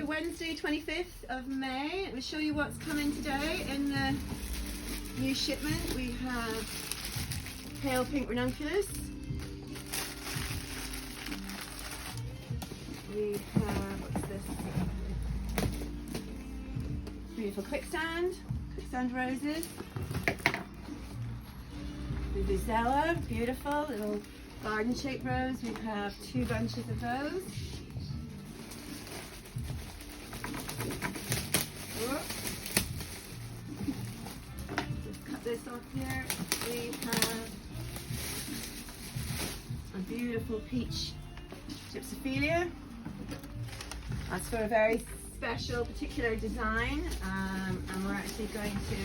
Wednesday, 25th of May. We'll show you what's coming today in the new shipment. We have pale pink ranunculus. We have, what's this? Beautiful quicksand roses. The Buzella, beautiful little garden shaped rose. We have 2 bunches of those. Just cut this off here. We have a beautiful peach gypsophilia. That's for a very special, particular design, and we're actually going to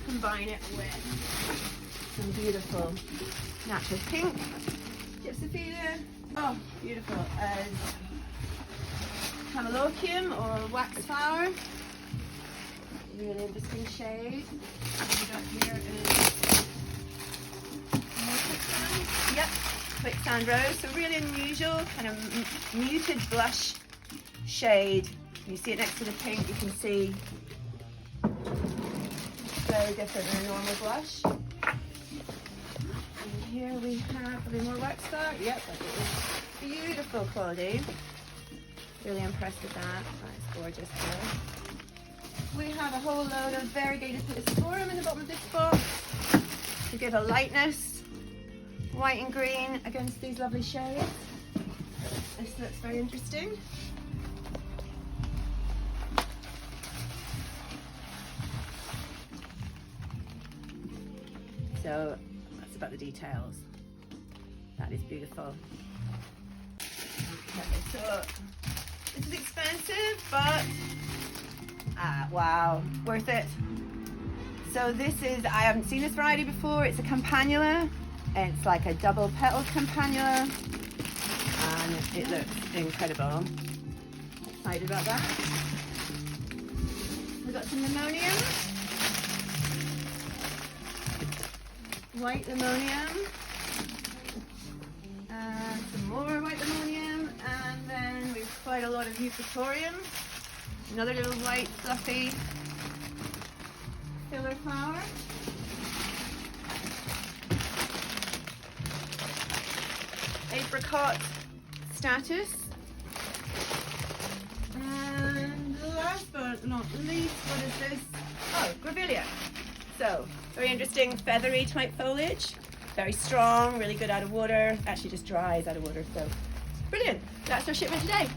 combine it with some beautiful natural pink gypsophilia. Oh, beautiful. Camelochium or wax flower. Really interesting shade. What we got here is more quicksand. Yep, quicksand rose. So really unusual, kind of muted blush shade. You see it next to the pink, you can see it's very different than a normal blush. And here we have a bit more wax flower. Yep, that is beautiful quality. Really impressed with that. That's gorgeous color. We have a whole load of variegated Pittosporum in the bottom of this box to give a lightness, white and green against these lovely shades. This looks very interesting. So that's about the details. That is beautiful. Okay, so this is expensive, but wow, worth it. So this is, I haven't seen this variety before. It's a campanula. It's like a double petal campanula, and it looks incredible. Excited about that. We've got some limonium. White limonium, and some more white limonium, and then we've quite a lot of euphorbium, another little white fluffy filler flower. Apricot status, and last but not least, what is this? Oh, grevillea. So, very interesting feathery type foliage, very strong, really good out of water, actually just dries out of water, so brilliant. That's our shipment today.